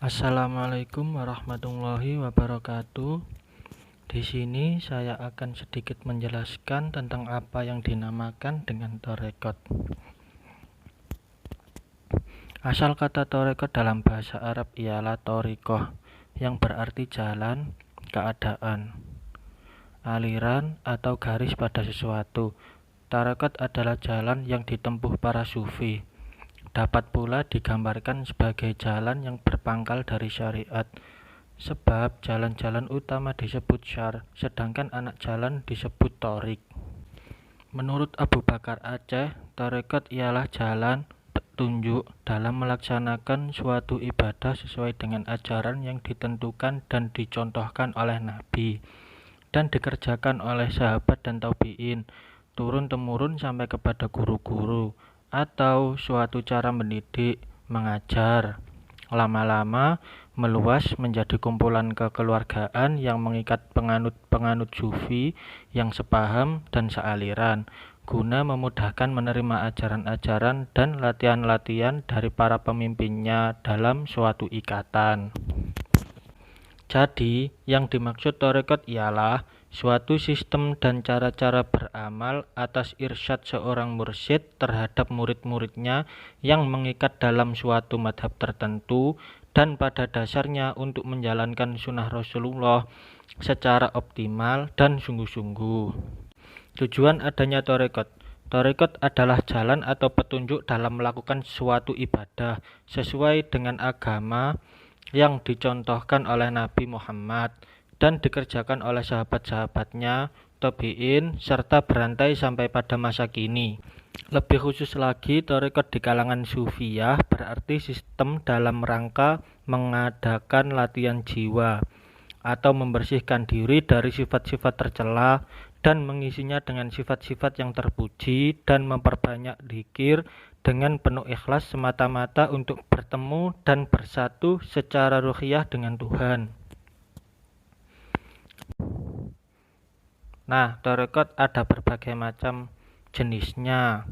Assalamualaikum warahmatullahi wabarakatuh. Di sini saya akan sedikit menjelaskan tentang apa yang dinamakan dengan tarekat. Asal kata tarekat dalam bahasa Arab ialah thariqah, yang berarti jalan, keadaan, aliran, atau garis pada sesuatu. Tarekat adalah jalan yang ditempuh para sufi. Dapat pula digambarkan sebagai jalan yang berpangkal dari syariat, sebab jalan-jalan utama disebut syar, sedangkan anak jalan disebut thariq. Menurut Abu Bakar Aceh, tarekat ialah jalan petunjuk dalam melaksanakan suatu ibadah sesuai dengan ajaran yang ditentukan dan dicontohkan oleh Nabi, dan dikerjakan oleh sahabat dan tabi'in, turun-temurun sampai kepada guru-guru, atau suatu cara mendidik, mengajar, lama-lama meluas menjadi kumpulan kekeluargaan yang mengikat penganut-penganut sufi yang sepaham dan sealiran, guna memudahkan menerima ajaran-ajaran dan latihan-latihan dari para pemimpinnya dalam suatu ikatan. Jadi, yang dimaksud tarekat ialah suatu sistem dan cara-cara beramal atas irsyad seorang mursyid terhadap murid-muridnya yang mengikat dalam suatu madhab tertentu dan pada dasarnya untuk menjalankan sunnah Rasulullah secara optimal dan sungguh-sungguh. Tujuan adanya tarekat. Tarekat adalah jalan atau petunjuk dalam melakukan suatu ibadah sesuai dengan agama yang dicontohkan oleh Nabi Muhammad dan dikerjakan oleh sahabat-sahabatnya, tabi'in, serta berantai sampai pada masa kini. Lebih khusus lagi, tarekat di kalangan sufiyah berarti sistem dalam rangka mengadakan latihan jiwa atau membersihkan diri dari sifat-sifat tercela dan mengisinya dengan sifat-sifat yang terpuji dan memperbanyak dzikir dengan penuh ikhlas semata-mata untuk bertemu dan bersatu secara ruhiyah dengan Tuhan. Nah, tarekat ada berbagai macam jenisnya.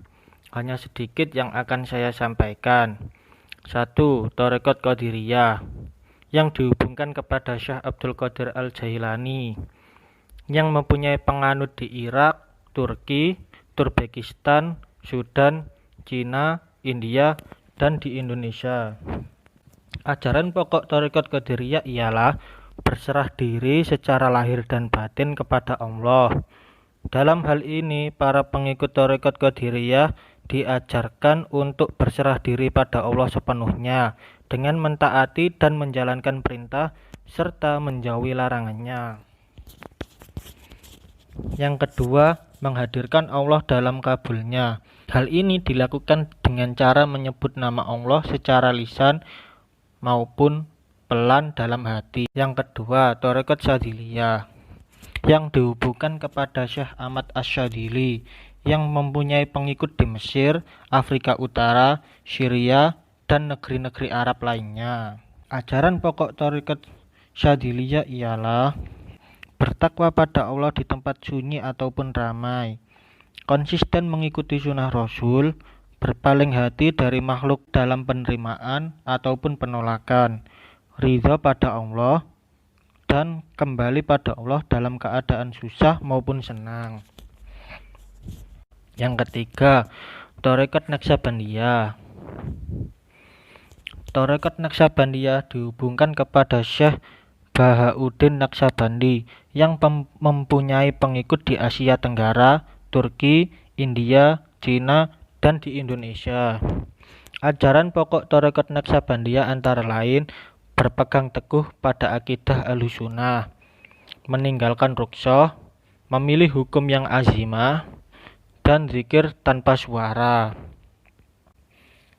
Hanya sedikit yang akan saya sampaikan. 1. Tarekat Qadiriyah, yang dihubungkan kepada Syekh Abdul Qadir Al-Jailani, yang mempunyai penganut di Irak, Turki, Turkmenistan, Sudan, Cina, India, dan di Indonesia. Ajaran pokok tarekat Qadiriyah ialah berserah diri secara lahir dan batin kepada Allah. Dalam hal ini, para pengikut tarekat Qadiriyah diajarkan untuk berserah diri pada Allah sepenuhnya dengan mentaati dan menjalankan perintah serta menjauhi larangannya. Yang kedua, menghadirkan Allah dalam kabulnya. Hal ini dilakukan dengan cara menyebut nama Allah secara lisan maupun pelan dalam hati. Yang kedua, tarekat Syadziliyah, yang dihubungkan kepada Syekh Ahmad Asy-Syadzili, yang mempunyai pengikut di Mesir, Afrika Utara, Syria, dan negeri-negeri Arab lainnya. Ajaran pokok tarekat Syadziliyah ialah bertakwa pada Allah di tempat sunyi ataupun ramai, konsisten mengikuti sunnah Rasul, berpaling hati dari makhluk dalam penerimaan ataupun penolakan, ridha pada Allah, dan kembali pada Allah dalam keadaan susah maupun senang. Yang ketiga, tarekat Naqsabandiyah. Tarekat Naqsabandiyah dihubungkan kepada Syekh Bahauddin Naqsabandi yang mempunyai pengikut di Asia Tenggara, Turki, India, Cina, dan di Indonesia. Ajaran pokok tarekat Naqsabandiyah antara lain berpegang teguh pada akidah Ahlussunnah, meninggalkan rukhsah, memilih hukum yang azimah, dan zikir tanpa suara.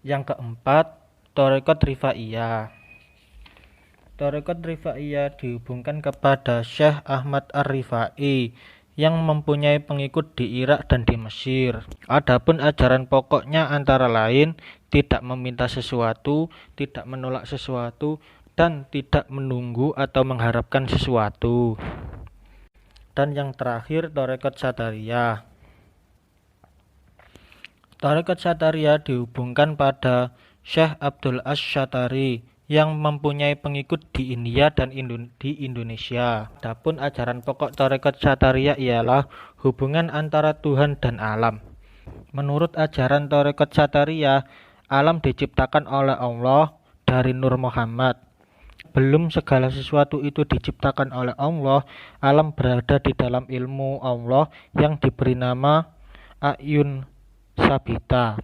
Yang keempat, tarekat Rifaiyah. Tarekat Rifaiyah dihubungkan kepada Syekh Ahmad Ar-Rifai yang mempunyai pengikut di Irak dan di Mesir. Adapun ajaran pokoknya antara lain tidak meminta sesuatu, tidak menolak sesuatu, dan tidak menunggu atau mengharapkan sesuatu. Dan yang terakhir, tarekat Satariyah. Tarekat Satariyah dihubungkan pada Syekh Abdul Asy-Syatari yang mempunyai pengikut di India dan di Indonesia. Adapun ajaran pokok tarekat Satariyah ialah hubungan antara Tuhan dan alam. Menurut ajaran tarekat Satariyah, alam diciptakan oleh Allah dari Nur Muhammad. Belum segala sesuatu itu diciptakan oleh Allah, alam berada di dalam ilmu Allah yang diberi nama Ayun Sabita.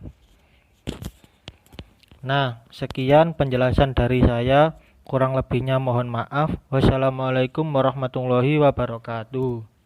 Nah, sekian penjelasan dari saya. Kurang lebihnya mohon maaf. Wassalamualaikum warahmatullahi wabarakatuh.